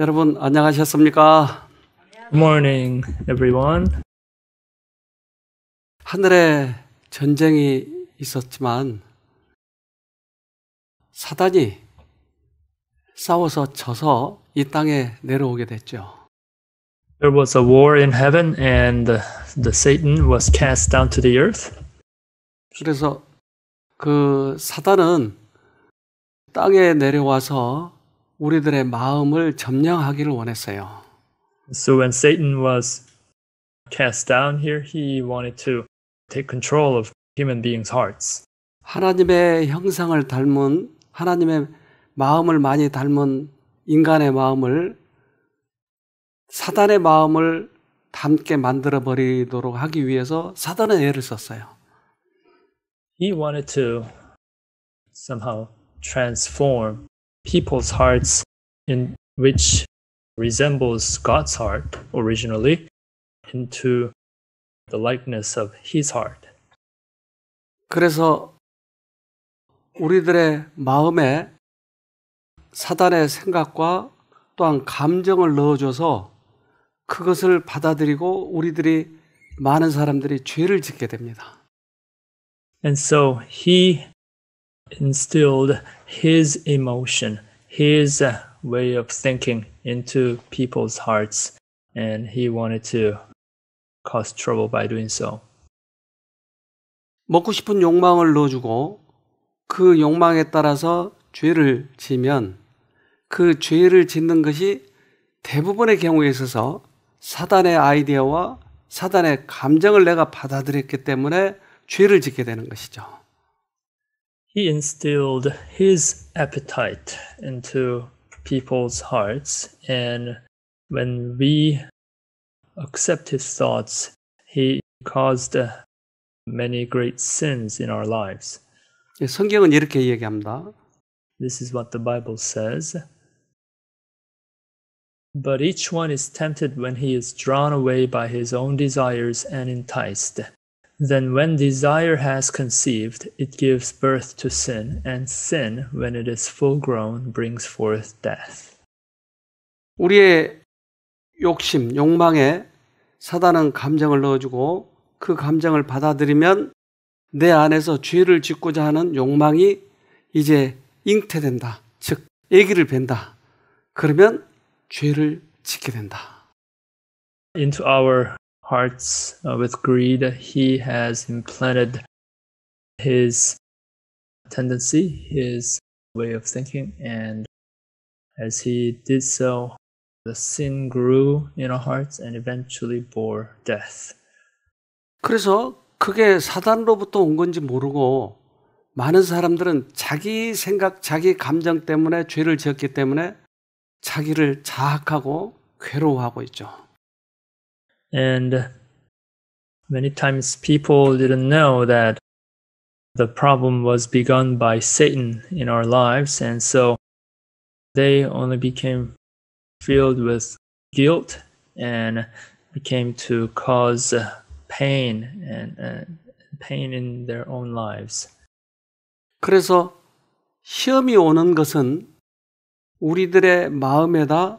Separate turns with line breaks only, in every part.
여러분 안녕하셨습니까?
Good morning, everyone.
하늘에 전쟁이 있었지만 사단이 싸워서 져서 이 땅에 내려오게 됐죠.
There was a war in heaven, and the Satan was cast down to the earth.
그래서 그 사단은 땅에 내려와서 우리들의 마음을 점령하기를 원했어요.
So when Satan was cast down here, he wanted to take control of human beings' hearts.
하나님의 형상을 닮은 하나님의 마음을 많이 닮은 인간의 마음을 사단의 마음을 닮게 만들어 버리도록 하기 위해서 사단은 애를 썼어요.
He wanted to somehow transform people's hearts in which resembles God's heart originally into the likeness of his heart.
그래서 우리들의 마음에 사단의 생각과 또한 감정을 넣어줘서 그것을 받아들이고 우리들이 많은 사람들이 죄를 짓게 됩니다.
And so he instilled his emotion, his way of thinking into people's hearts, and he wanted to cause trouble by doing so.
먹고 싶은 욕망을 넣어주고 그 욕망에 따라서 죄를 지면 그 죄를 짓는 것이 대부분의 경우에 있어서 사단의 아이디어와 사단의 감정을 내가 받아들였기 때문에 죄를 짓게 되는 것이죠.
He instilled his appetite into people's hearts, and when we accept his thoughts, he caused many great sins in our lives.
성경은 이렇게 얘기합니다.
This is what the Bible says. But each one is tempted when he is drawn away by his own desires and enticed. Then when desire has conceived, it gives birth to sin, and sin, when it is full grown, brings forth death.
우리의 욕심, 욕망에 사단은 감정을 넣어주고 그 감정을 받아들이면 내 안에서 죄를 짓고자 하는 욕망이 이제 잉태된다. 즉, 애기를 벤다. 그러면 죄를 짓게 된다.
Into our hearts with greed, he has implanted his tendency, his way of thinking, and as he did so, the sin grew in our hearts and eventually bore death.
그래서 그게 사단으로부터 온 건지 모르고 많은 사람들은 자기 생각, 자기 감정 때문에 죄를 지었기 때문에 자기를 자학하고 괴로워하고 있죠.
And many times people didn't know that the problem was begun by Satan in our lives, and so they only became filled with guilt and became to cause pain and pain in their own lives.
그래서 시험이 오는 것은 우리들의 마음에다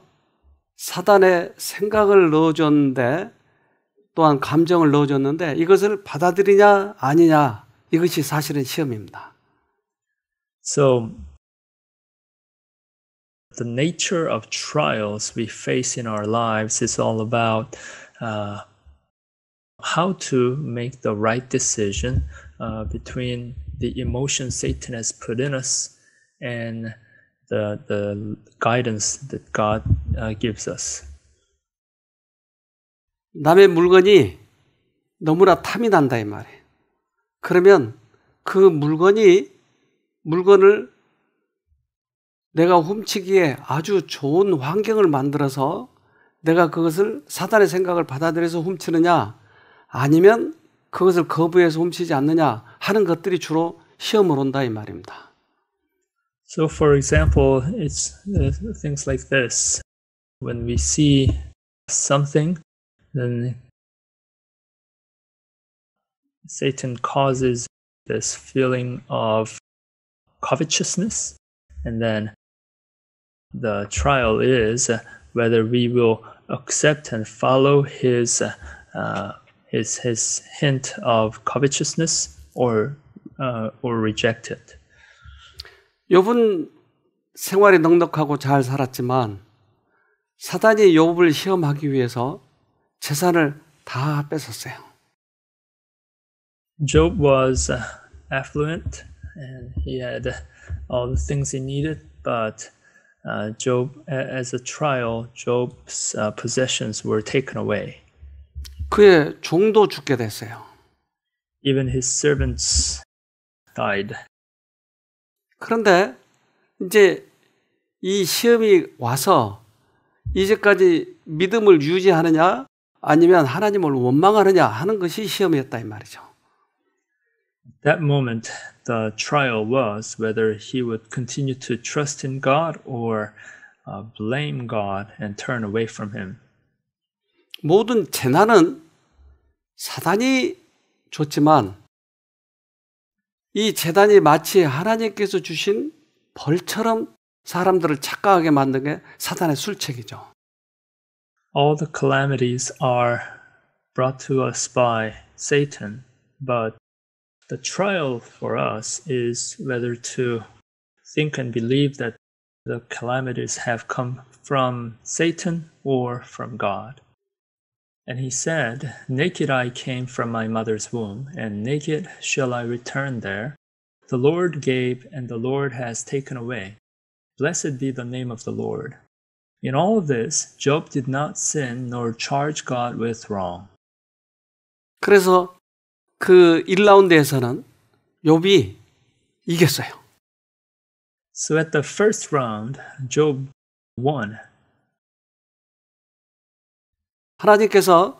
사단의 생각을 넣어줬는데 또한 감정을 넣어줬는데 이것을 받아들이냐 아니냐 이것이 사실은 시험입니다.
So the nature of trials we face in our lives is all about how to make the right decision between the emotion Satan has put in us and the guidance that God gives us.
남의 물건이 너무나 탐이 난다 이 말이에요. 그러면 그 물건을 내가 훔치기에 아주 좋은 환경을 만들어서 내가 그것을 사단의 생각을 받아들여서 훔치느냐 아니면 그것을 거부해서 훔치지 않느냐 하는 것들이 주로 시험을 온다 이 말입니다.
So for example, it's things like this. When we see something, then Satan causes this feeling of covetousness, and then the trial is whether we will accept and follow his hint of covetousness or reject it.
욥은 생활이 넉넉하고 잘 살았지만 사단이 욥을 시험하기 위해서 재산을 다 뺏었어요.
Job was affluent and he had all the things he needed, but Job, as a trial, Job's possessions were taken away.
그의 종도 죽게 됐어요.
Even his servants died.
그런데 이제 이 시험이 와서 이제까지 믿음을 유지하느냐 아니면 하나님을 원망하느냐 하는 것이 시험이었다 이 말이죠.
That moment, the trial was whether he would continue to trust in God or blame God and turn away from him.
모든 재난은 사단이 줬지만 이 재난이 마치 하나님께서 주신 벌처럼 사람들을 착각하게 만든 게 사단의 술책이죠.
All the calamities are brought to us by Satan, but the trial for us is whether to think and believe that the calamities have come from Satan or from God. And he said, "Naked I came from my mother's womb, and naked shall I return there. The Lord gave, and the Lord has taken away. Blessed be the name of the Lord." In all of this, Job did not sin nor charge God with wrong.
그래서 그 1라운드에서는 욥이 이겼어요.
So at the first round, Job won.
하나님께서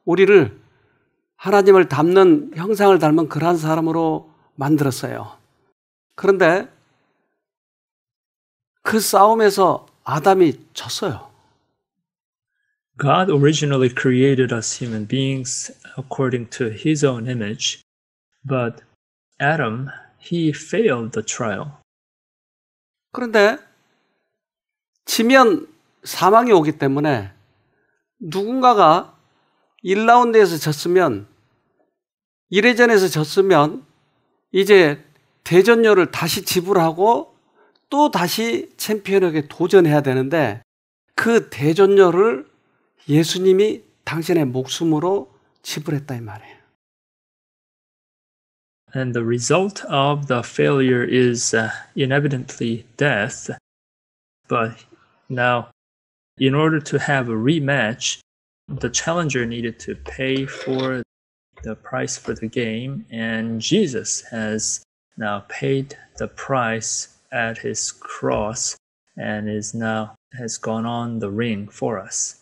우리를 하나님을 닮는 형상을 닮은 그러한 사람으로 만들었어요. 그런데 그 싸움에서 아담이 졌어요.
God originally created us human beings according to his own image, but Adam, he failed the trial.
그런데 지면 사망이 오기 때문에 누군가가 1라운드에서 졌으면 1회전에서 졌으면 이제 대전료를 다시 지불하고 또 다시 챔피언에게 도전해야 되는데 그 대전료를 예수님이 당신의 목숨으로 지불했다 이 말이에요.
And the result of the failure is inevitably death. But now, in order to have a rematch, the challenger needed to pay for the price for the game, and Jesus has now paid the price at his cross and has gone on the ring for us.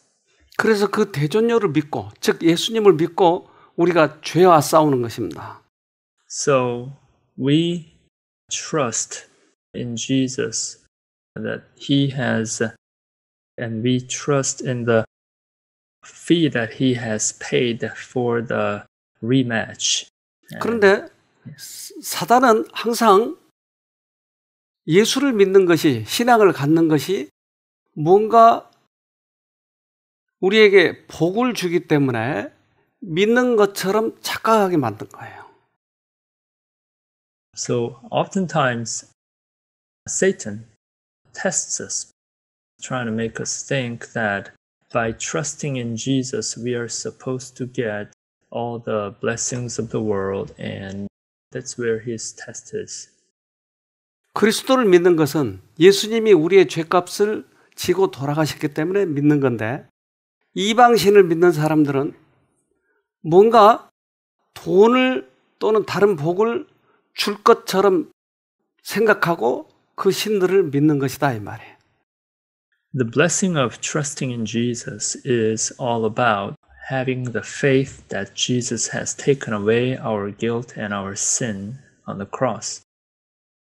그래서 그 대전료를 믿고, 즉 예수님을 믿고 우리가 죄와 싸우는 것입니다.
So we trust in Jesus that he has, and we trust in the fee that he has paid for the rematch.
그런데 사단은 항상 예수를 믿는 것이, 신앙을 갖는 것이 뭔가 우리에게 복을 주기 때문에 믿는 것처럼 착각하게 만든 거예요.
So oftentimes Satan tests us, trying to make us think that by trusting in Jesus we are supposed to get all the blessings of the world, and that's where his test is.
그리스도를 믿는 것은 예수님이 우리의 죄값을 지고 돌아가셨기 때문에 믿는 건데, 이방신을 믿는 사람들은 뭔가 돈을 또는 다른 복을 줄 것처럼 생각하고 그 신들을 믿는 것이다 이 말이에요.
The blessing of trusting in Jesus is all about having the faith that Jesus has taken away our guilt and our sin on the cross.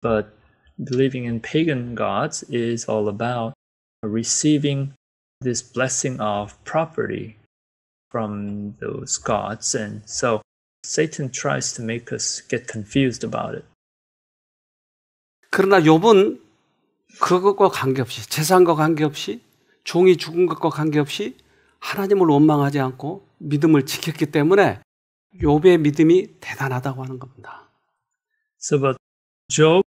But believing in pagan gods is all about receiving this blessing of property from those gods. And so Satan tries to make us get confused about it.
그러나 욥은 그것과 관계없이, 재산과 관계없이 종이 죽은 것과 관계없이 하나님을 원망하지 않고 믿음을 지켰기 때문에 욥의 믿음이 대단하다고 하는 겁니다.
So, but Job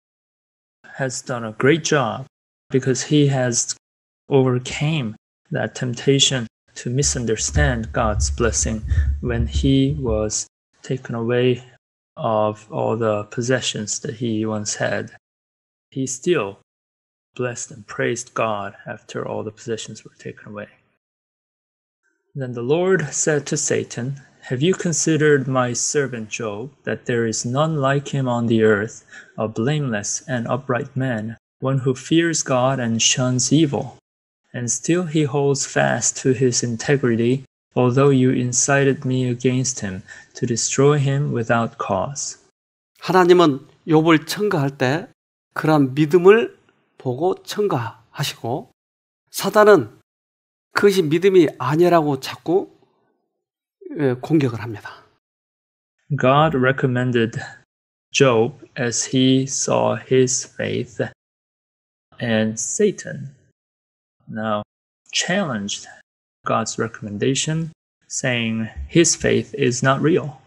has done a great job because he has overcame that temptation to misunderstand God's blessing when he was taken away of all the possessions that he once had. He still blessed and praised God after all the possessions were taken away. Then the Lord said to Satan, "Have you considered my servant Job, that there is none like him on the earth, a blameless and upright man, one who fears God and shuns evil? And still he holds fast to his integrity, although you incited me against him to destroy him without cause."
하나님은 욥을 청가할 때 그러한 믿음을 보고 청가하시고, 사단은 그것이 믿음이 아니라고 자꾸 공격을 합니다.
God recommended Job as he saw his faith, and Satan now challenged God's recommendation, saying his faith is not real.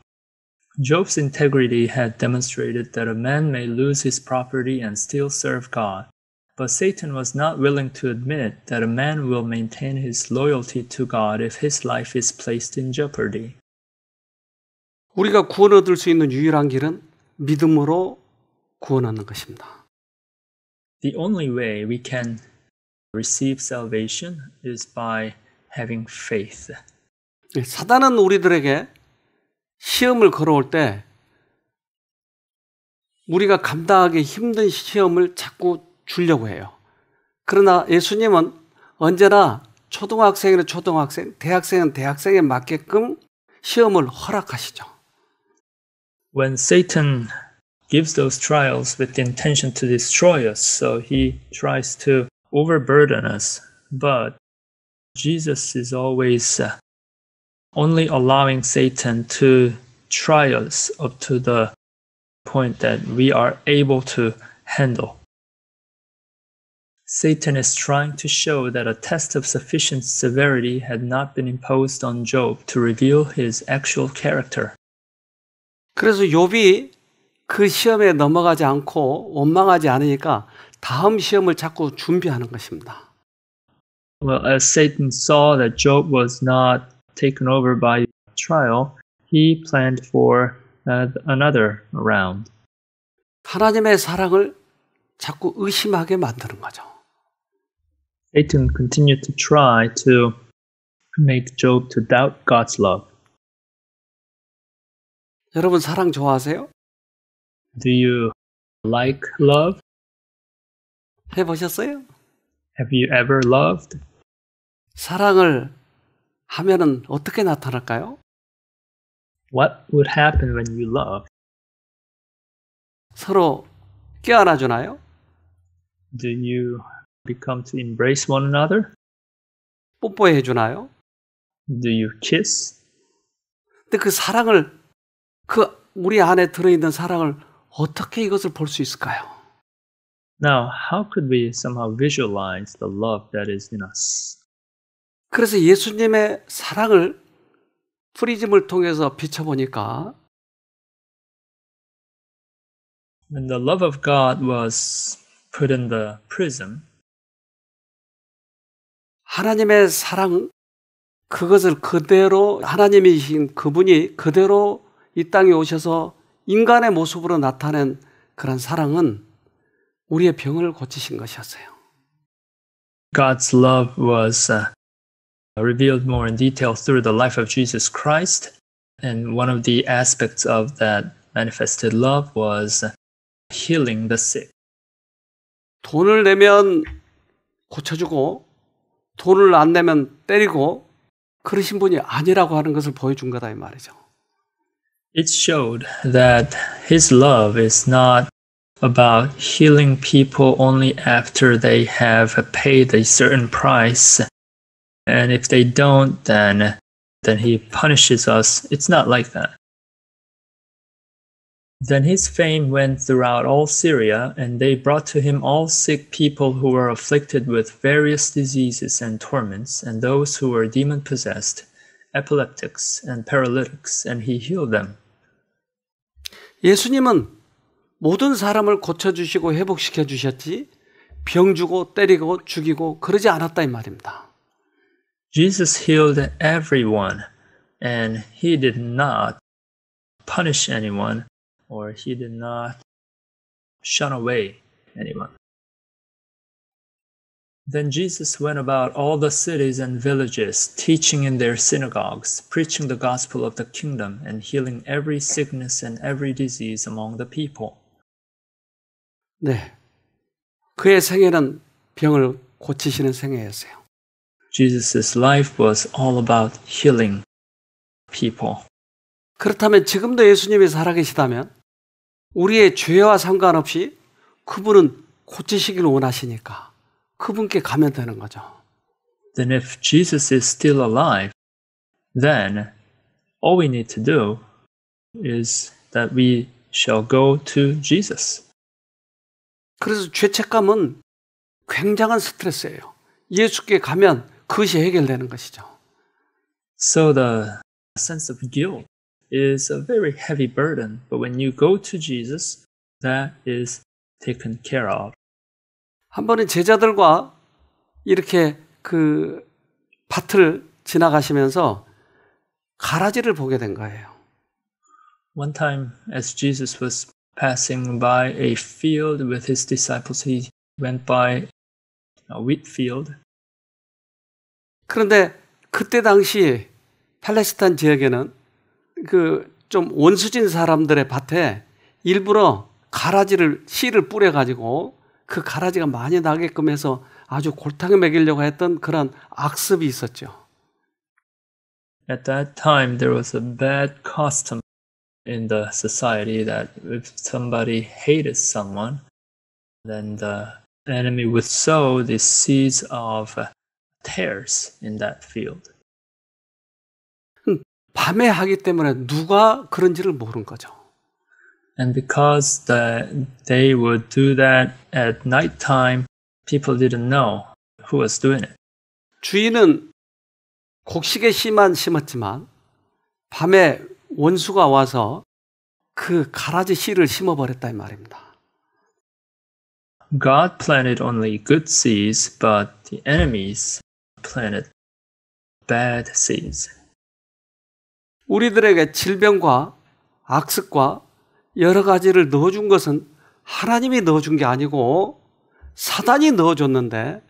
Job's integrity had demonstrated that a man may lose his property and still serve God, but Satan was not willing to admit that a man will maintain his loyalty to God if his life is placed in jeopardy.
우리가 구원 얻을 수 있는 유일한 길은 믿음으로 구원 얻는 것입니다.
The only way we can receive salvation is by having faith.
사단은 우리들에게 시험을 걸어올 때 우리가 감당하기 힘든 시험을 자꾸 주려고 해요. 그러나 예수님은 언제나 초등학생은 초등학생, 대학생은 대학생에 맞게끔 시험을 허락하시죠.
When Satan gives those trials with the intention to destroy us, so he tries to overburden us, but Jesus is always only allowing Satan to try us up to the point that we are able to handle. Satan is trying to show that a test of sufficient severity had not been imposed on Job to reveal his actual character.
그래서 욥이 그 시험에 넘어가지 않고 원망하지 않으니까 다음 시험을 자꾸 준비하는 것입니다.
Well, as Satan saw that Job was not taken over by trial, he planned for another round.
하나님의 사랑을 자꾸 의심하게 만드는 거죠.
Satan continued to try to make Job to doubt God's love.
여러분 사랑 좋아하세요?
Do you like love?
해보셨어요?
Have you ever loved?
사랑을 하면은 어떻게 나타날까요?
What would happen when you love?
서로 껴안아 주나요?
Do you become to embrace one another?
뽀뽀해 주나요?
Do you kiss?
근데 그 사랑을, 우리 안에 들어있는 사랑을 어떻게 이것을 볼 수 있을까요?
Now, how could we somehow visualize the love that is in us?
그래서 예수님의 사랑을 프리즘을 통해서 비춰보니까
When the love of God was put in the prism,
하나님의 사랑, 그것을 그대로 하나님이신 그분이 그대로 이 땅에 오셔서 인간의 모습으로 나타낸 그런 사랑은 우리의 병을 고치신 것이었어요.
God's love was revealed more in detail through the life of Jesus Christ, and one of the aspects of that manifested love was healing the sick.
돈을 내면 고쳐주고 돈을 안 내면 때리고 그러신 분이 아니라고 하는 것을 보여준 거다 이 말이죠.
It showed that his love is not about healing people only after they have paid a certain price, and if they don't, then he punishes us. It's not like that. Then his fame went throughout all Syria, and they brought to him all sick people who were afflicted with various diseases and torments, and those who were demon-possessed, epileptics, and paralytics, and he healed them.
예수님은 모든 사람을 고쳐주시고 회복시켜 주셨지 병 주고 때리고 죽이고 그러지 않았다 이 말입니다.
Jesus healed everyone, and he did not punish anyone, or he did not shun away anyone. Then Jesus went about all the cities and villages, teaching in their synagogues, preaching the gospel of the kingdom, and healing every sickness and every disease among the people.
네, 그의 생애는 병을 고치시는 생애였어요.
Jesus' life was all about healing people.
그렇다면 지금도 예수님이 살아계시다면 우리의 죄와 상관없이 그분은 고치시기를 원하시니까 그분께 가면 되는 거죠.
Then if Jesus is still alive, then all we need to do is that we shall go to Jesus.
그래서 죄책감은 굉장한 스트레스예요. 예수께 가면 그것이 해결되는 것이죠.
So the sense of guilt is a very heavy burden, but when you go to Jesus, that is taken care of.
한 번은 제자들과 이렇게 그 밭을 지나가시면서 가라지를 보게 된 거예요.
One time, as Jesus was passing by a field with his disciples, he went by a wheat field.
그런데 그때 당시 팔레스타인 지역에는 그 좀 원수진 사람들의 밭에 일부러 가라지를 씨를 뿌려가지고 그 가라지가 많이 나게끔 해서 아주 골탕에 먹이려고 했던 그런 악습이 있었죠.
At that time, there was a bad custom in the society that if somebody hated someone, then the enemy would sow the seeds of tares in that field.
밤에 하기 때문에 누가 그런지를 모르는 거죠.
And because they would do that at night time, people didn't know who was doing it.
주인은 곡식의 씨만 심었지만 밤에 원수가 와서 그 가라지 씨를 심어버렸다 이 말입니다.
God planted only good seeds, but the enemies planted bad seeds.
우리들에게 질병과 악습과 여러 가지를 넣어준 것은 하나님이 넣어준 게 아니고 사단이 넣어줬는데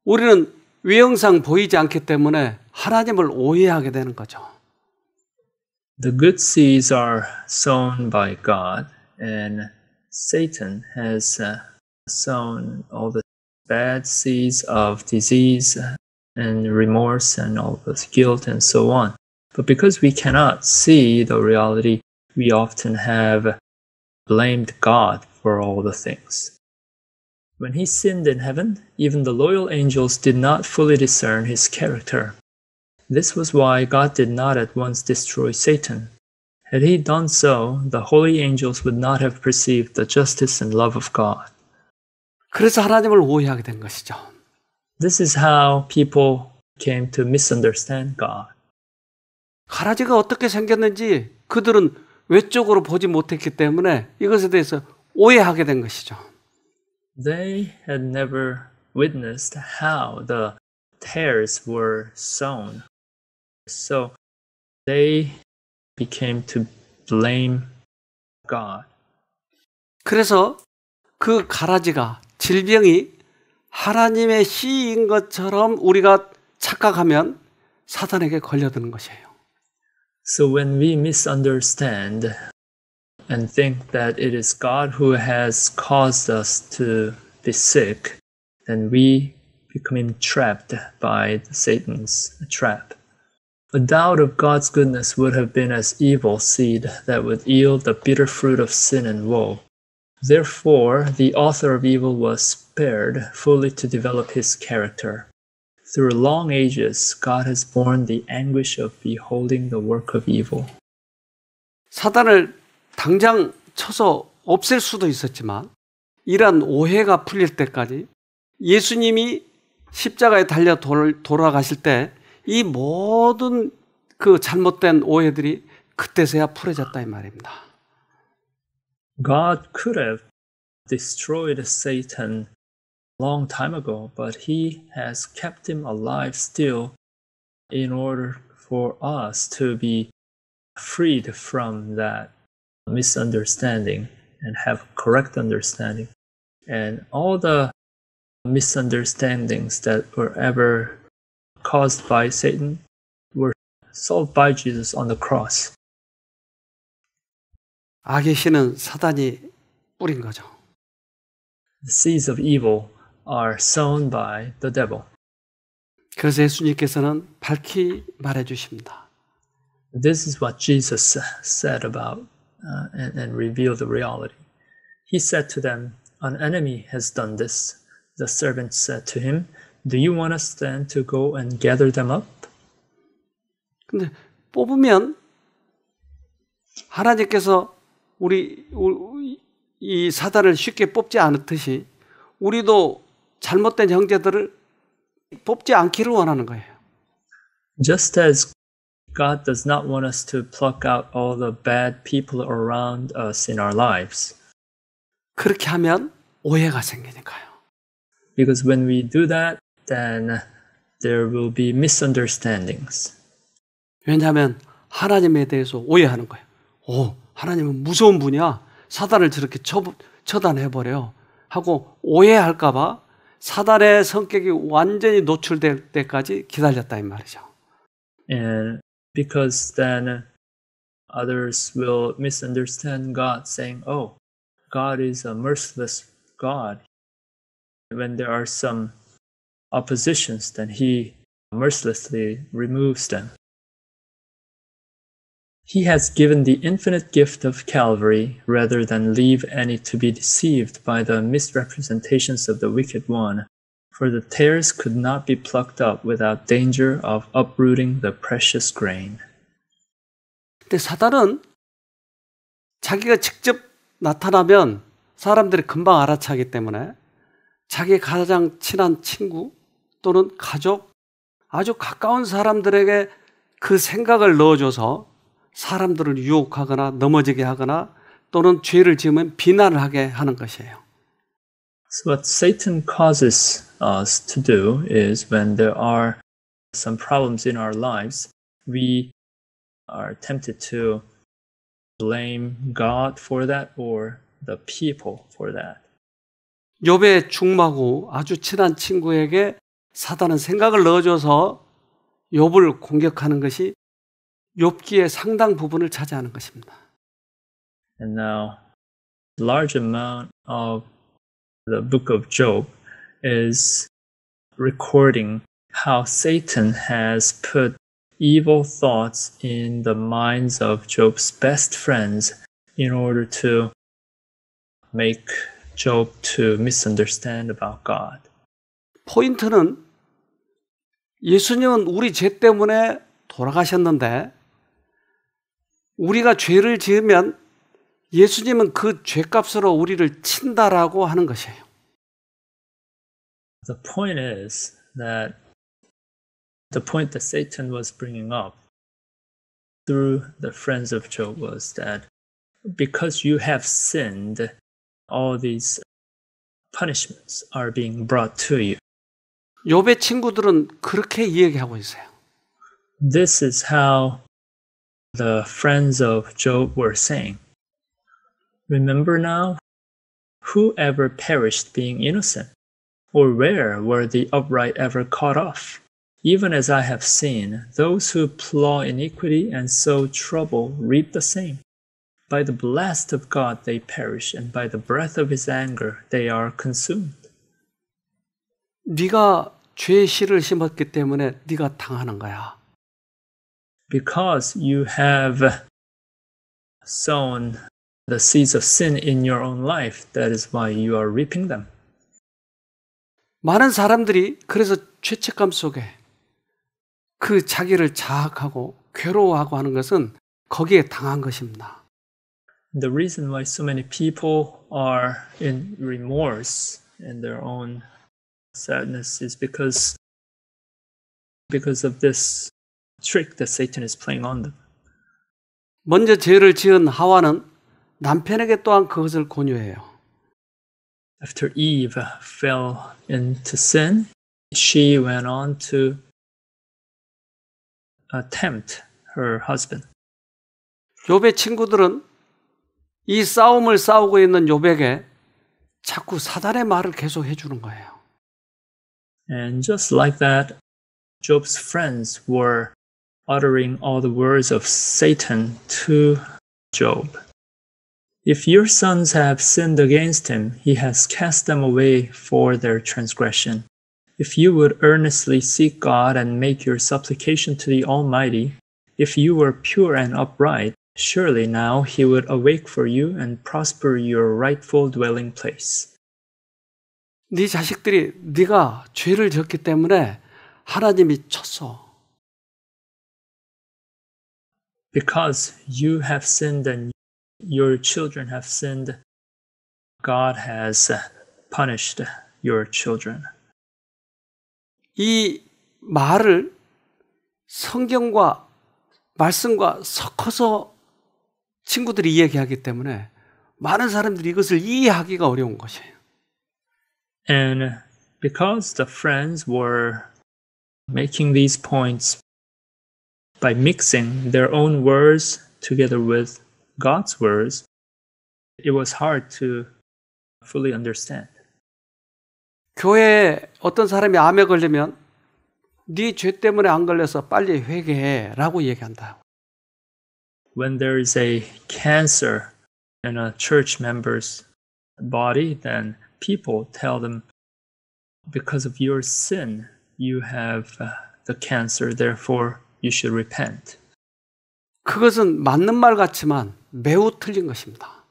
우리는 외형상 보이지 않기 때문에 하나님을 오해하게 되는 거죠.
The good seeds are sown by God, and Satan has sown all the bad seeds of disease and remorse and all this guilt and so on. But because we cannot see the reality, we often have blamed God for all the things. When he sinned in heaven, even the loyal angels did not fully discern his character. This was why God did not at once destroy Satan. Had he done so, the holy angels would not have perceived the justice and love of God.
그래서 하나님을 오해하게 된 것이죠.
This is how people came to misunderstand God.
가라지가 어떻게 생겼는지 그들은 외적으로 보지 못했기 때문에 이것에 대해서 오해하게 된 것이죠.
They had never witnessed how the tares were sown. So they became to blame God.
그래서 그 가라지가 질병이 하나님의 씨인 것처럼 우리가 착각하면 사단에게 걸려드는 것이에요.
So when we misunderstand and think that it is God who has caused us to be sick, then we become entrapped by Satan's trap. A doubt of God's goodness would have been as evil seed that would yield the bitter fruit of sin and woe. Therefore, the author of evil was spared fully to develop his character. Through long ages, God has borne the anguish of beholding the work of evil.
사단을 당장 쳐서 없앨 수도 있었지만 이러한 오해가 풀릴 때까지 예수님이 십자가에 달려 돌아가실 때 이 모든 그 잘못된 오해들이 그때서야 풀어졌다 이 말입니다.
God could have destroyed Satan long time ago, but he has kept him alive still in order for us to be freed from that misunderstanding and have correct understanding. And all the misunderstandings that were ever caused by Satan were solved by Jesus on the cross.
악의 씨는 사단이 뿌린 거죠.
The seeds of evil are sown by the devil.
그래서 예수님께서는 밝히 말해 주십니다.
This is what Jesus said about and revealed the reality. He said to them, "An enemy has done this." The servant said to him, "Do you want us then to go and gather them up?"
근데 뽑으면 하나님께서 우리 이 사단을 쉽게 뽑지 않듯이 우리도 잘못된 형제들을 뽑지 않기를 원하는 거예요.
Just as God does not want us to pluck out all the bad people around us in our lives.
그렇게 하면 오해가 생기니까요.
Because when we do that, then there will be misunderstandings.
왜냐하면 하나님에 대해서 오해하는 거예요. 하나님은 무서운 분이야. 사단을 저렇게 처단해버려. 하고 오해할까 봐 사단의 성격이 완전히 노출될 때까지 기다렸다 이 말이죠.
And because then others will misunderstand God, saying, "Oh, God is a merciless God." When there are some oppositions, then He mercilessly removes them. He has given the infinite gift of Calvary rather than leave any to be deceived by the misrepresentations of the wicked one, for the tares could not be plucked up without danger of uprooting the precious grain.
근데 사단은 자기가 직접 나타나면 사람들이 금방 알아차기 때문에 자기 가장 친한 친구 또는 가족, 아주 가까운 사람들에게 그 생각을 넣어줘서 사람들을 유혹하거나 넘어지게 하거나 또는 죄를 지으면 비난을 하게 하는 것이에요.
So what Satan causes us to do is when there are some problems in our lives, we are tempted to blame God for that or the people for that.
욥의 중마고 아주 친한 친구에게 사단은 생각을 넣어줘서 욥을 공격하는 것이 욥기의 상당 부분을 차지하는 것입니다.
And now, a large amount of the book of Job is recording how Satan has put evil thoughts in the minds of Job's best friends in order to make Job to misunderstand about God.
포인트는 예수님은 우리 죄 때문에 돌아가셨는데 우리가 죄를 지으면 예수님은 그 죄값으로 우리를 친다라고 하는 것이에요.
The point is that the point that Satan was bringing up through the friends of Job was that because you have sinned, all these punishments are being brought to you.
욥의 친구들은 그렇게 이야기하고 있어요.
This is how the friends of Job were saying. Remember now, whoever perished being innocent, or where were the upright ever cut off? Even as I have seen, those who plow iniquity and sow trouble reap the same. By the blast of God they perish, and by the breath of his anger they are consumed.
네가 죄의 씨를 심었기 때문에 네가 당하는 거야.
Because you have sown the seeds of sin in your own life, that is why you are reaping them.
많은 사람들이 그래서 죄책감 속에 그 자기를 자학하고 괴로워하고 하는 것은 거기에 당한 것입니다.
The reason why so many people are in remorse in their own sadness is because of this trick that Satan is playing on them.
먼저 죄를 지은 하와는 남편에게 또한 그것을 권유해요.
After Eve fell into sin, she went on to tempt her husband.
욥의 친구들은 이 싸움을 싸우고 있는 욥에게 자꾸 사단의 말을 계속 해주는 거예요.
And just like that, Job's friends were uttering all the words of Satan to Job. If your sons have sinned against him, he has cast them away for their transgression. If you would earnestly seek God and make your supplication to the Almighty, if you were pure and upright, surely now he would awake for you and prosper your rightful dwelling place.
네 자식들이 네가 죄를 지었기 때문에 하나님이 쳤어.
Because you have sinned and your children have sinned, God has punished your children.
이 말을 성경과 말씀과 섞어서 친구들이 이야기하기 때문에 많은 사람들이 이것을 이해하기가 어려운 것이에요.
And because the friends were making these points by mixing their own words together with God's words, it was hard to fully understand.
교회에 어떤 사람이 암에 걸리면 네 죄 때문에 안 걸려서 빨리 회개해라고 얘기한다.
When there is a cancer in a church member's body, then people tell them, because of your sin, you have the cancer, therefore you should repent.
그것은 맞는 말 같지만 매우 틀린 것입니다.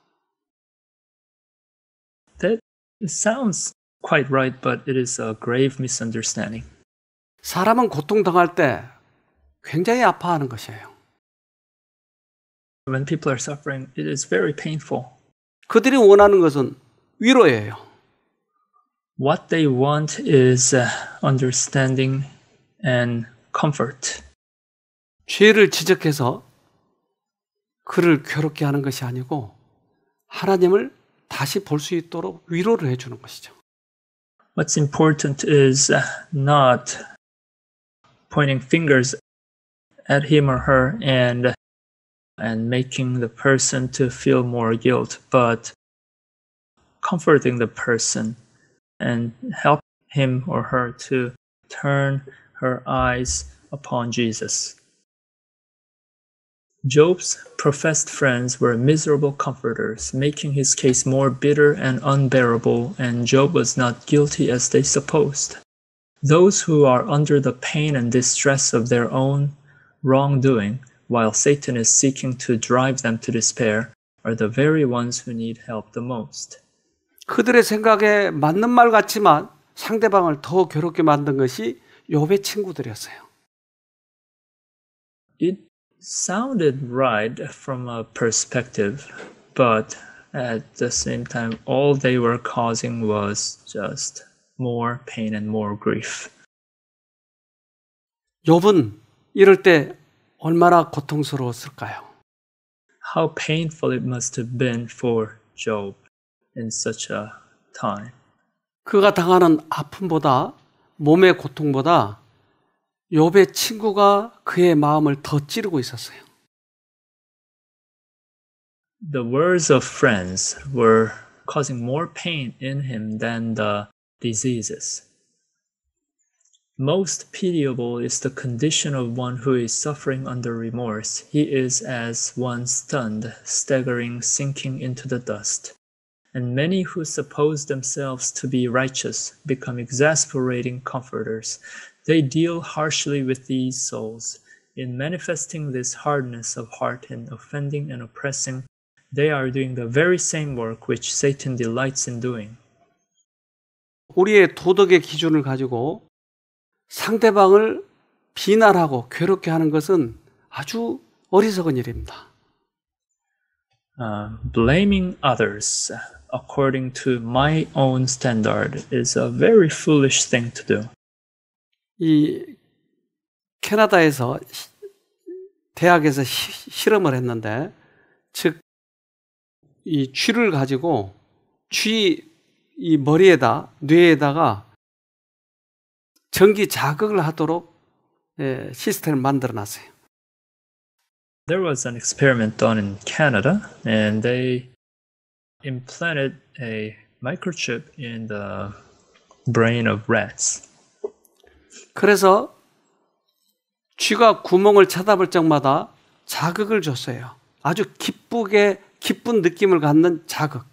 That sounds quite right, but it is a grave misunderstanding.
사람은 고통당할 때 굉장히 아파하는 것이에요.
When people are suffering, it is very painful.
그들이 원하는 것은 위로예요.
What they want is understanding and comfort.
죄를 지적해서 그를 괴롭게 하는 것이 아니고 하나님을 다시 볼 수 있도록 위로를 해주는 것이죠.
What's important is not pointing fingers at him or her and making the person to feel more guilt, but comforting the person and help him or her to turn her eyes upon Jesus. Job's professed friends were miserable comforters, making his case more bitter and unbearable, and Job was not guilty as they supposed. Those who are under the pain and distress of their own wrongdoing, while Satan is seeking to drive them to despair, are the very ones who need help the most.
그들의 생각에 맞는 말 같지만 상대방을 더 괴롭게 만든 것이 욥의 친구들이었어요.
It sounded right from a perspective, but at the same time, all they were causing was just more pain and more grief.
욥은 이럴 때 얼마나 고통스러웠을까요?
How painful it must have been for Job in such a time.
그가 당하는 아픔보다 몸의 고통보다 욥의 친구가 그의 마음을 더 찌르고 있었어요.
The words of friends were causing more pain in him than the diseases. Most pitiable is the condition of one who is suffering under remorse. He is as one stunned, staggering, sinking into the dust. And many who suppose themselves to be righteous become exasperating comforters. They deal harshly with these souls. In manifesting this hardness of heart and offending and oppressing, they are doing the very same work which Satan delights in doing.
우리의 도덕의 기준을 가지고 상대방을 비난하고 괴롭게 하는 것은 아주 어리석은 일입니다.
blaming others according to my own standard is a very foolish thing to do.
이 캐나다에서 대학에서 실험을 했는데, 즉 이 쥐를 가지고 쥐 이 머리에다 뇌에다가 전기 자극을 하도록 시스템을 만들어 놨어요.
There was an experiment done in Canada, and they implanted a microchip in the brain of rats.
그래서 쥐가 구멍을 쳐다볼 적마다 자극을 줬어요. 아주 기쁜 느낌을 갖는 자극.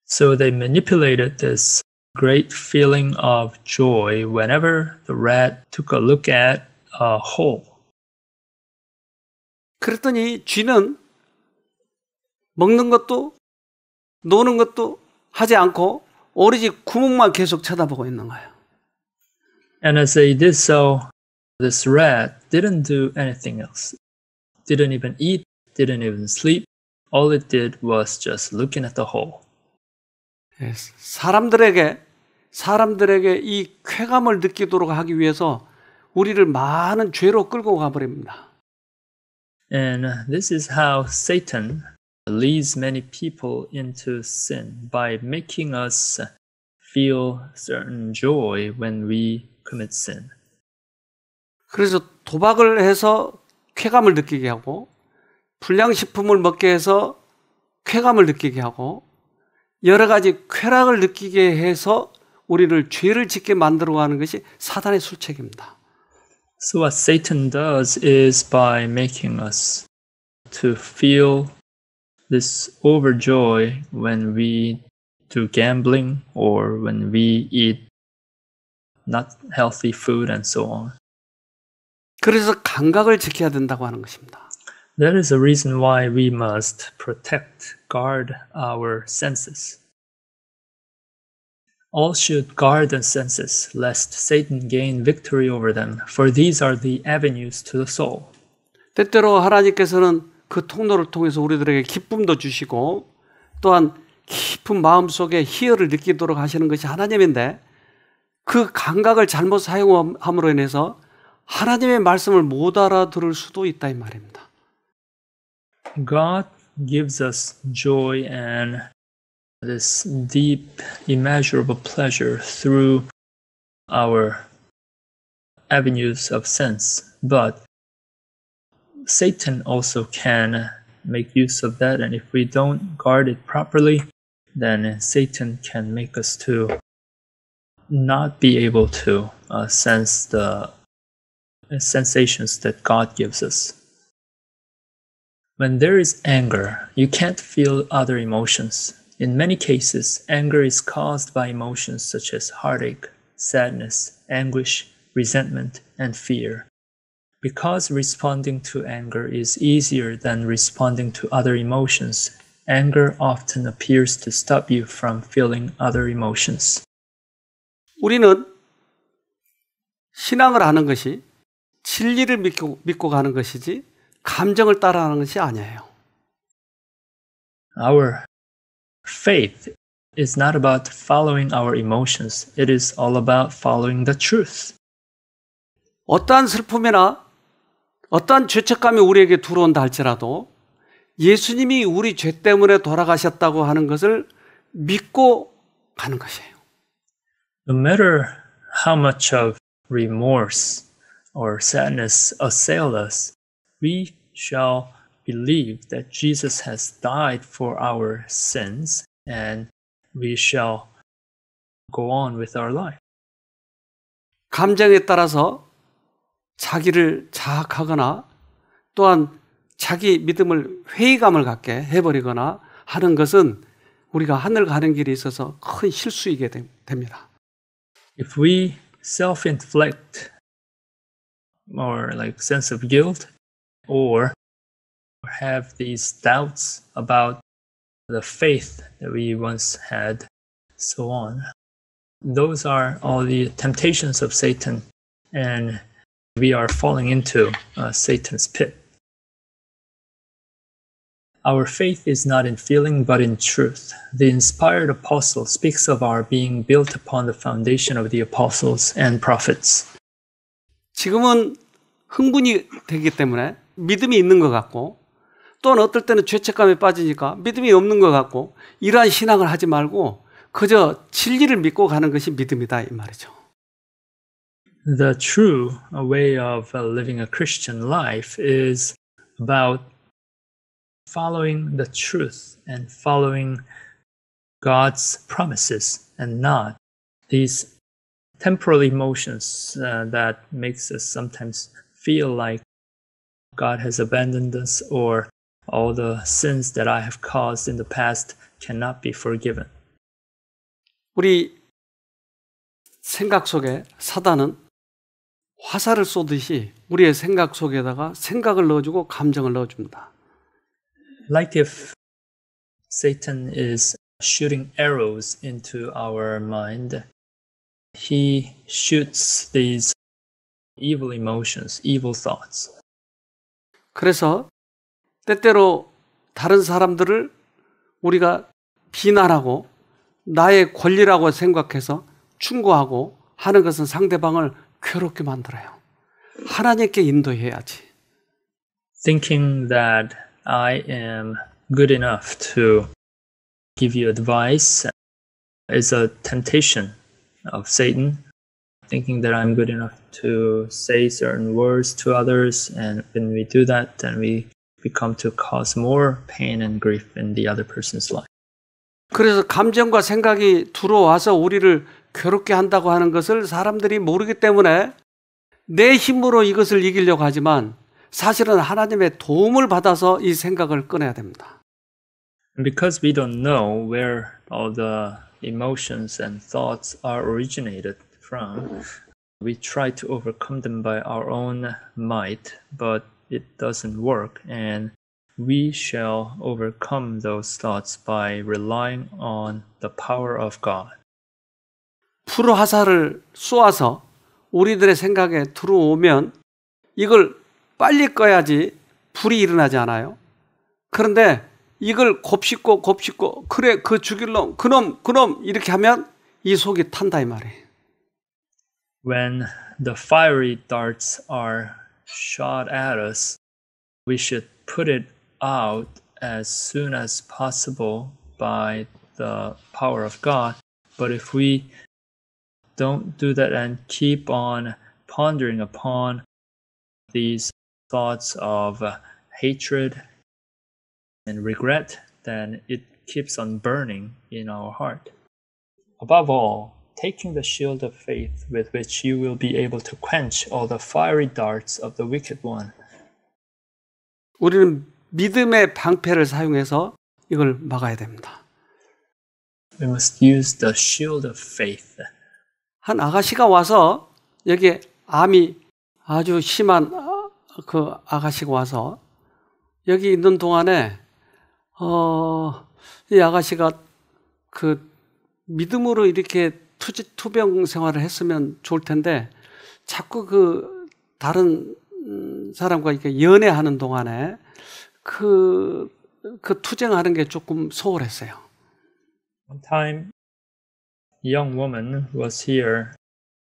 So they manipulated this great feeling of joy whenever the rat took a look at a hole.
그랬더니 쥐는 먹는 것도 노는 것도 하지 않고 오로지 구멍만 계속 쳐다보고 있는 거예요.
And as they did so, this rat didn't do anything else. Didn't even eat, didn't even sleep. All it did was just looking at the hole.
사람들에게 이 쾌감을 느끼도록 하기 위해서 우리를 많은 죄로 끌고 가버립니다.
And this is how Satan leads many people into sin by making us feel certain joy when we commit sin.
그래서 도박을 해서 쾌감을 느끼게 하고, 불량식품을 먹게 해서 쾌감을 느끼게 하고, 여러 가지 쾌락을 느끼게 해서 우리를 죄를 짓게 만들어 가는 것이 사단의 술책입니다.
So what Satan does is by making us to feel this overjoy when we do gambling or when we eat not healthy food and so on.
그래서 감각을 지켜야 된다고 하는 것입니다.
That is the reason why we must protect, guard our senses. All should guard their senses, lest Satan gain victory over them, for these are the avenues to the soul.
때때로 하나님께서는 그 통로를 통해서 우리들에게 기쁨도 주시고, 또한 깊은 마음속에 희열을 느끼도록 하시는 것이 하나님인데, 그 감각을 잘못 사용함으로 인해서 하나님의 말씀을 못 알아들을 수도 있다 이 말입니다.
God gives us joy and this deep, immeasurable pleasure through our avenues of sense. But Satan also can make use of that, and if we don't guard it properly, then Satan can make us to not be able to sense the sensations that God gives us. When there is anger, you can't feel other emotions. In many cases, anger is caused by emotions such as heartache, sadness, anguish, resentment, and fear. Because responding to anger is easier than responding to other emotions, anger often appears to stop you from feeling other emotions.
우리는 신앙을 하는 것이 진리를 믿고 가는 것이지 감정을 따라하는 것이 아니에요.
Our faith is not about following our emotions. It is all about following the truth.
어떠한 슬픔이나 어떠한 죄책감이 우리에게 들어온다 할지라도 예수님이 우리 죄 때문에 돌아가셨다고 하는 것을 믿고 가는 것이에요.
No matter how much of remorse or sadness assail us, we shall believe that Jesus has died for our sins and we shall go on with our life.
감정에 따라서 자기를 자학하거나 또한 자기 믿음을 회의감을 갖게 해버리거나 하는 것은 우리가 하늘 가는 길에 있어서 큰 실수이게 됩니다.
If we self-inflict or like sense of guilt or have these doubts about the faith that we once had, so on, those are all the temptations of Satan, and we are falling into Satan's pit. Our faith is not in feeling but in truth. The inspired apostle speaks of our being built upon the foundation of the apostles and prophets.
지금은 흥분이 되기 때문에 믿음이 있는 것 같고 또는 어떨 때는 죄책감에 빠지니까 믿음이 없는 것 같고 이러한 신앙을 하지 말고 그저 진리를 믿고 가는 것이 믿음이다 이 말이죠.
The true way of living a Christian life is about following the truth and following God's promises and not these temporal emotions that makes us sometimes feel like God has abandoned us or all the sins that I have caused in the past cannot be forgiven.
우리 생각 속에 사단은 화살을 쏘듯이 우리의 생각 속에다가 생각을 넣어주고 감정을 넣어줍니다.
Like if Satan is shooting arrows into our mind, he shoots these evil emotions, evil thoughts.
그래서 때때로 다른 사람들을 우리가 비난하고 나의 권리라고 생각해서 충고하고 하는 것은 상대방을 괴롭게 만들어요. 하나님께 인도해야지.
Thinking that I am good enough to give you advice is a temptation of Satan. Thinking that I'm good enough to say certain words to others, and when we do that, then we become to cause more pain and grief in the other person's life.
그래서 감정과 생각이 들어와서 우리를 괴롭게 한다고 하는 것을 사람들이 모르기 때문에 내 힘으로 이것을 이기려고 하지만 사실은 하나님의 도움을 받아서 이 생각을 꺼내야 됩니다.
Because we don't know where all the emotions and thoughts are originated from, we try to overcome them by our own might, but it doesn't work, and we shall overcome those thoughts by relying on the power of God.
불 화살을 쏘아서 우리들의 생각에 들어오면 이걸 빨리 꺼야지 불이 일어나지 않아요. 그런데 이걸 곱씹고 그래 그 죽일 놈 그놈 이렇게 하면 이 속이 탄다 이 말이에요.
When the fiery darts are shot at us, we should put it out as soon as possible by the power of God. But if we don't do that and keep on pondering upon these thoughts of hatred and regret, then it keeps on burning in our heart. Above all, taking the shield of faith with which you will be able to quench all the fiery darts of the wicked one.
우리는 믿음의 방패를 사용해서 이걸 막아야 됩니다.
We must use the shield of faith.
한 아가씨가 와서 여기에 암이 아주 심한 그 아가씨가 와서 여기 있는 동안에 이 아가씨가 그 믿음으로 이렇게 투병 생활을 했으면 좋을 텐데 자꾸 그 다른 사람과 이렇게 연애하는 동안에 그 투쟁하는 게 조금 소홀했어요.
One time, a young woman was here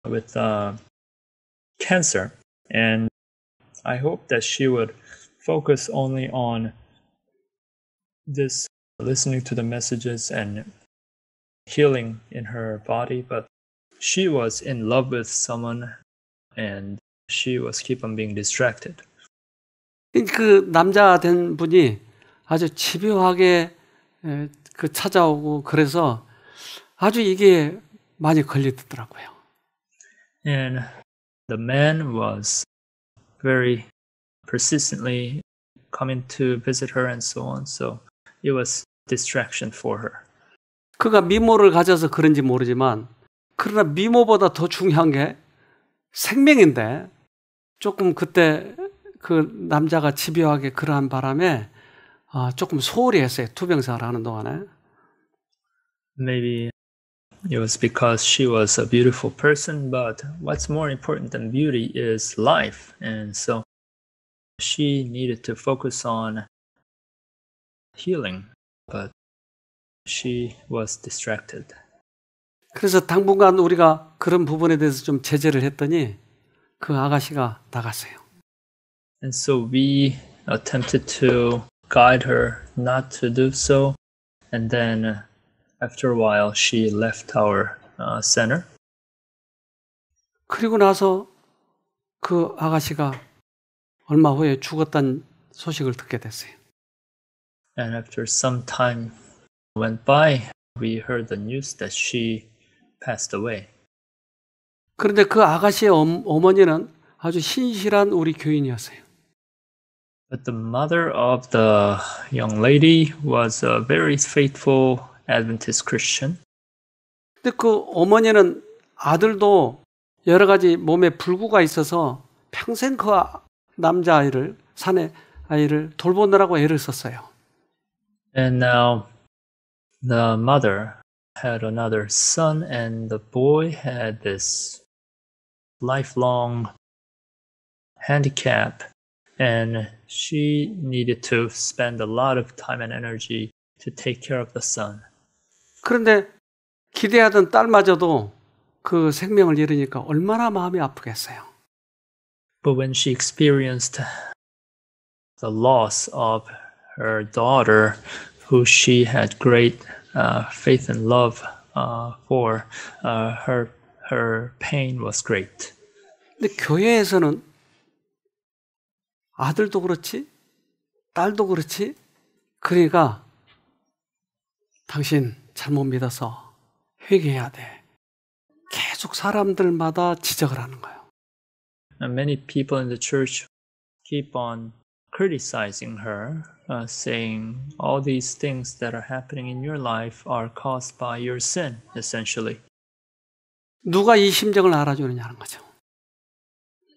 with cancer, and I hope that she would focus only on this, listening to the messages and healing in her body, but she was in love with someone and she was keep on being distracted.
그 남자 된 분이 아주 집요하게 그 찾아오고 그래서 아주 이게 많이 걸리더라고요.
And the man was very persistently coming to visit her and so on, so it was distraction for her.
그가 미모를 가져서 그런지 모르지만 그러나 미모보다 더 중요한 게 생명인데 조금 그때 그 남자가 집요하게 그러한 바람에 조금 소홀히 했어요. 투병생활 하는 동안에.
Maybe it was because she was a beautiful person, but what's more important than beauty is life. And so she needed to focus on healing, but she was distracted.
그래서 당분간 우리가 그런 부분에 대해서 좀 제재를 했더니 그 아가씨가 나갔어요.
And so we attempted to guide her not to do so. And then after a while, she left our center.
그리고 나서 그 아가씨가 얼마 후에 죽었다는 소식을 듣게 됐어요.
And after some time went by, we heard the news that she passed away.
그런데 그 아가씨의 어머니는 아주 신실한 우리 교인이었어요.
But the mother of the young lady was a very faithful Adventist Christian.
근데 그 어머니는 아들도 여러 가지 몸에 불구가 있어서 평생 그 남자아이를, 사내 아이를 돌보느라고 애를 썼어요.
And now the mother had another son, and the boy had this lifelong handicap, and she needed to spend a lot of time and energy to take care of the son.
그런데 기대하던 딸마저도 그 생명을 잃으니까 얼마나 마음이 아프겠어요.
But when she experienced the loss of her daughter, who she had great faith and love for, her pain was great.
근데 교회에서는 아들도 그렇지, 딸도 그렇지, 그러니까 당신 잘못 믿어서 회개해야 돼. 계속 사람들마다 지적을 하는 거예요.
And many people in the church keep on criticizing her, saying all these things that are happening in your life are caused by your sin, essentially.
누가 이 심정을 알아주느냐는 거죠.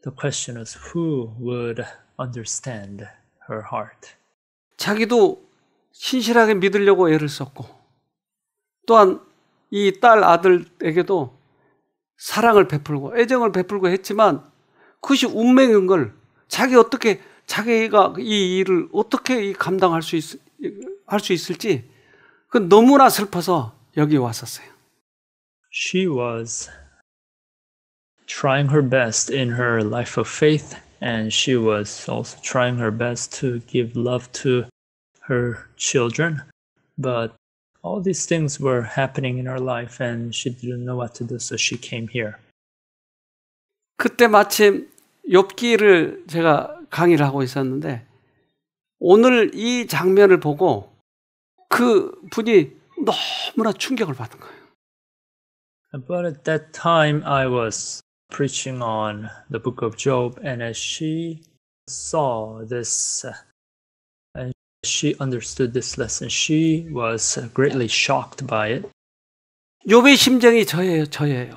The question is, who would understand her heart?
자기도 신실하게 믿으려고 애를 썼고, 또한 이 딸 아들에게도 사랑을 베풀고 애정을 베풀고 했지만 그것이 운명인 걸 자기가 이 일을 어떻게 감당할 수 있을지 그 너무나 슬퍼서 여기 왔었어요.
She was trying her best in her life of faith, and she was also trying her best to give love to her children. But all these things were happening in her life, and she didn't know what to do, so she came here.
그때 마침 욥기를 제가 강의를 하고 있었는데 오늘 이 장면을 보고 그 분이 너무나 충격을 받은 거예요.
But at that time, I was preaching on the book of Job, and as she saw this, and she understood this lesson, she was greatly shocked by it.
욥의 심정이 저예요.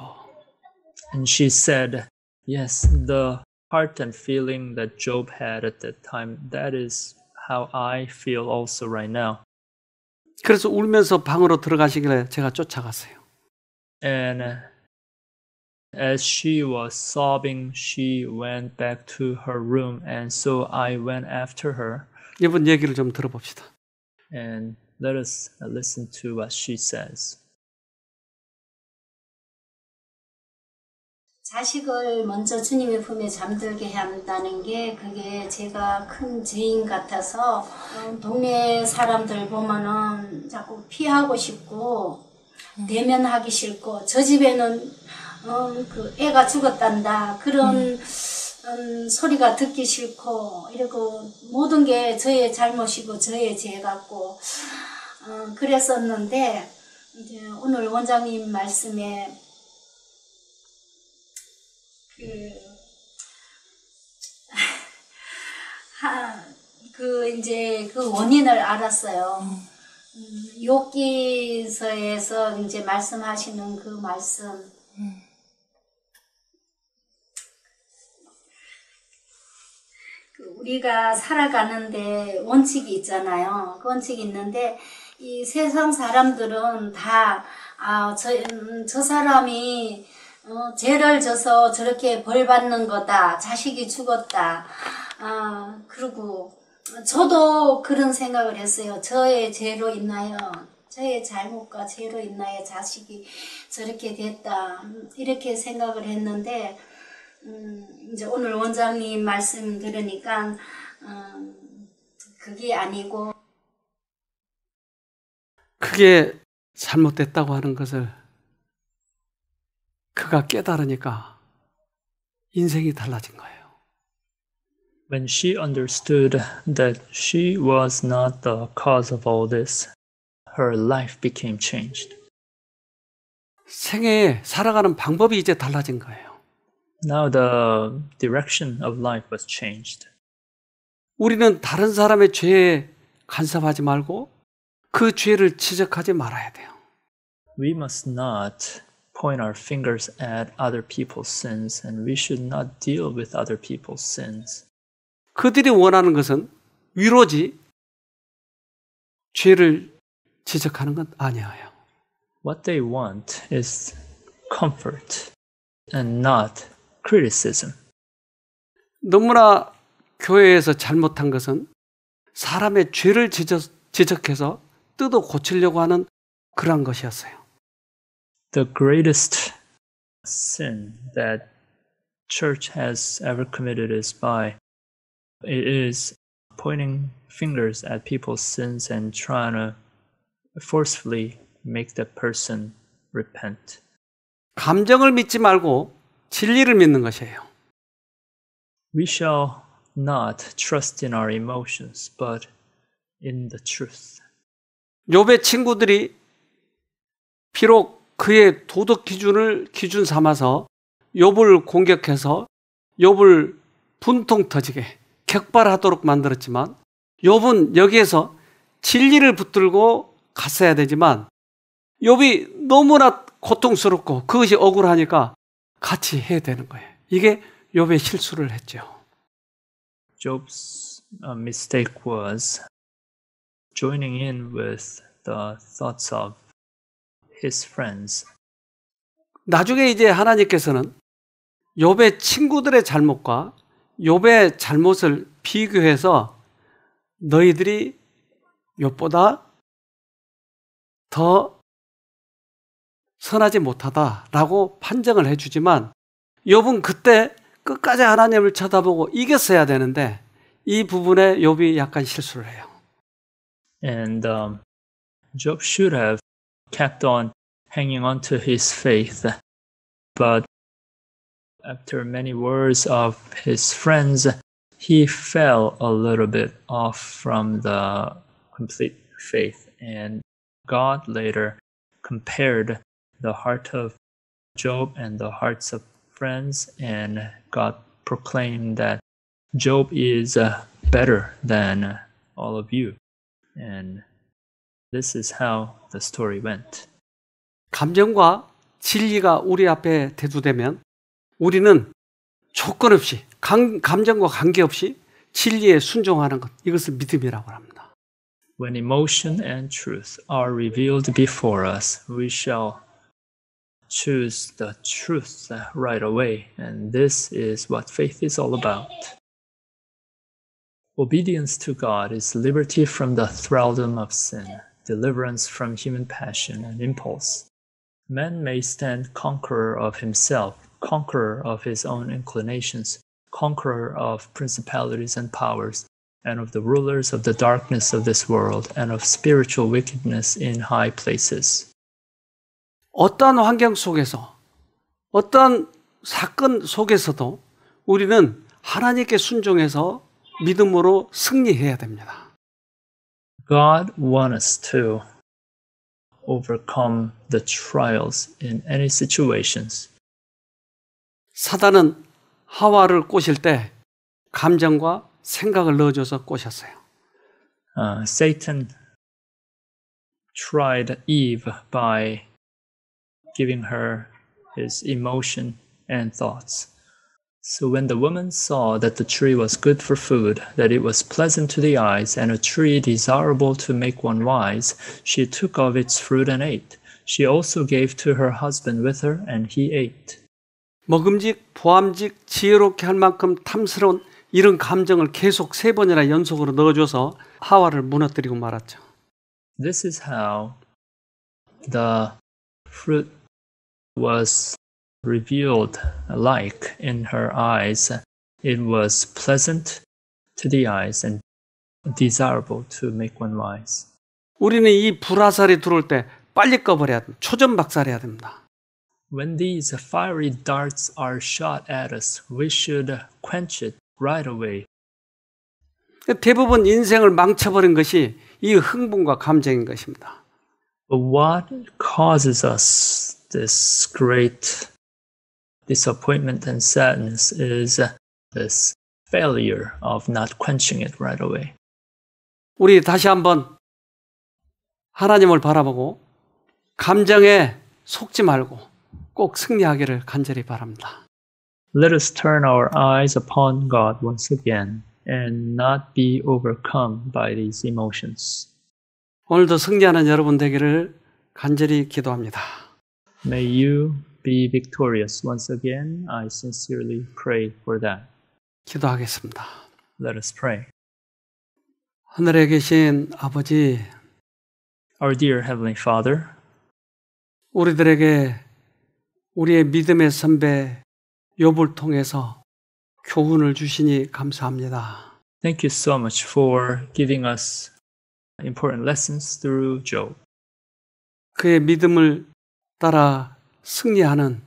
And she said, yes, the heart and feeling that Job had at that time, that is how I feel also right now.
그래서 울면서 방으로 들어가시길래 제가 쫓아갔어요.
And as she was sobbing, she went back to her room, and so I went after her.
이번 얘기를 좀 들어봅시다.
And let us listen to what she says.
자식을 먼저 주님의 품에 잠들게 한다는 게 그게 제가 큰 죄인 같아서 동네 사람들 보면은 자꾸 피하고 싶고 대면하기 싫고 저 집에는 그 애가 죽었단다 그런 소리가 듣기 싫고 이러고 모든 게 저의 잘못이고 저의 죄 같고 그랬었는데 이제 오늘 원장님 말씀에 이제 그 원인을 알았어요. 욥기서에서 이제 말씀하시는 그 말씀. 우리가 살아가는데 원칙이 있잖아요. 그 원칙이 있는데 이 세상 사람들은 다 저 사람이 죄를 져서 저렇게 벌 받는 거다. 자식이 죽었다. 그리고 저도 그런 생각을 했어요. 저의 죄로 인하여, 저의 잘못과 죄로 인하여 자식이 저렇게 됐다. 이렇게 생각을 했는데, 이제 오늘 원장님 말씀 들으니까, 그게 아니고.
그게 잘못됐다고 하는 것을 그가 깨달으니까 인생이 달라진 거예요.
When she understood that she was not the cause of all this, her life became changed.
생애에 살아가는 방법이 이제 달라진 거예요.
Now the direction of life was changed.
우리는 다른 사람의 죄에 간섭하지 말고 그 죄를 지적하지 말아야 돼요.
We must not point our fingers at other people's sins, and we should not deal with other people's sins.
그들이 원하는 것은 위로지 죄를 지적하는 건 아니에요.
What they want is comfort and not criticism.
너무나 교회에서 잘못한 것은 사람의 죄를 지적해서 뜯어 고치려고 하는 그런 것이었어요.
The greatest sin that church has ever committed is pointing fingers at people's sins and trying to forcefully make that person repent.
감정을 믿지 말고 진리를 믿는 것이에요.
We shall not trust in our emotions, but in the truth.
욥의 친구들이 비록 그의 도덕 기준을 기준 삼아서 욥을 공격해서 욥을 분통 터지게 격발하도록 만들었지만 욥은 여기에서 진리를 붙들고 갔어야 되지만 욥이 너무나 고통스럽고 그것이 억울하니까 같이 해야 되는 거예요. 이게 욥의 실수를 했죠.
Job's mistake was joining in with the thoughts of his friends.
나중에 이제 하나님께서는 욥의 친구들의 잘못과 욥의 잘못을 비교해서 너희들이 욥보다 더 선하지 못하다라고 판정을 해주지만 욥은 그때 끝까지 하나님을 쳐다보고 이겼어야 되는데 이 부분에 욥이 약간 실수를 해요.
And Job should have kept on hanging on to his faith. But after many words of his friends, he fell a little bit off from the complete faith. And God later compared the heart of Job and the hearts of friends, and God proclaimed that Job is better than all of you. And this is how the story went.
감정과 진리가 우리 앞에 대두되면 우리는 조건 없이 감정과 관계없이 진리에 순종하는 것, 이것을 믿음이라고 합니다.
When emotion and truth are revealed before us, we shall choose the truth right away, and this is what faith is all about. Obedience to God is liberty from the thraldom of sin, deliverance from human passion and impulse. Man may stand conqueror of himself, conqueror of his own inclinations, conqueror of principalities and powers, and of the rulers of the darkness of this world, and of spiritual wickedness in high places.
어떠한 환경 속에서, 어떠한 사건 속에서도 우리는 하나님께 순종해서 믿음으로 승리해야 됩니다.
God wants us to overcome the trials in any situations.
사단은 하와를 꼬실 때 감정과 생각을 넣어줘서 꼬셨어요.
Satan tried Eve by giving her his emotion and thoughts. So when the woman saw that the tree was good for food, that it was pleasant to the eyes, and a tree desirable to make one wise, she took of its fruit and ate. She also gave to her husband with her, and he ate.
먹음직, 보암직, 지혜롭게 할 만큼 탐스러운 이런 감정을 계속 3번이나 연속으로 넣어줘서 하와를 무너뜨리고 말았죠.
This is how the fruit was revealed alike in her eyes. It was pleasant to the eyes and desirable to make one wise.
우리는 이 불화살이 들어올 때 빨리 꺼버려야 됩니다. 초전박살해야 됩니다.
When these fiery darts are shot at us, we should quench it right away.
대부분 인생을 망쳐버린 것이 이 흥분과 감정인 것입니다.
But what causes us this great disappointment and sadness is this failure of not quenching it right away.
우리 다시 한번 하나님을 바라보고 감정에 속지 말고 꼭 승리하기를 간절히 바랍니다.
Let us turn our eyes upon God once again and not be overcome by these emotions.
오늘도 승리하는 여러분 되기를 간절히 기도합니다.
May you be victorious once again. I sincerely pray for that.
기도하겠습니다.
Let us pray.
하늘에 계신 아버지,
Our dear Heavenly Father,
우리들에게 우리의 믿음의 선배 욥을 통해서 교훈을 주시니 감사합니다.
thank you so much for giving us important lessons through Job.
그의 믿음을 따라 승리하는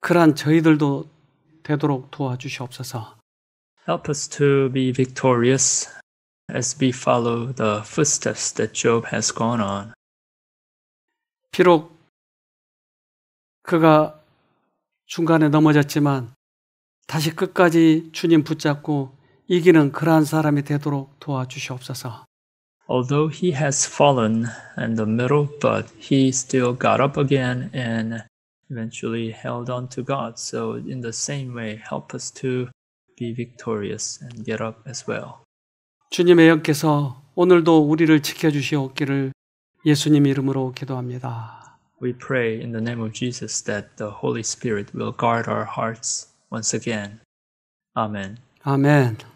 그러한 저희들도 되도록 도와주시옵소서.
Help us to be victorious as we follow the footsteps that Job has gone on.
비록 그가 중간에 넘어졌지만 다시 끝까지 주님 붙잡고 이기는 그러한 사람이 되도록 도와주시옵소서.
Although he has fallen in the middle, but he still got up again and eventually held on to God. So in the same way, help us to be victorious and get up as well.
주님의 영께서 오늘도 우리를 지켜주시옵기를 예수님 이름으로 기도합니다.
We pray in the name of Jesus that the Holy Spirit will guard our hearts once again. Amen.
아멘.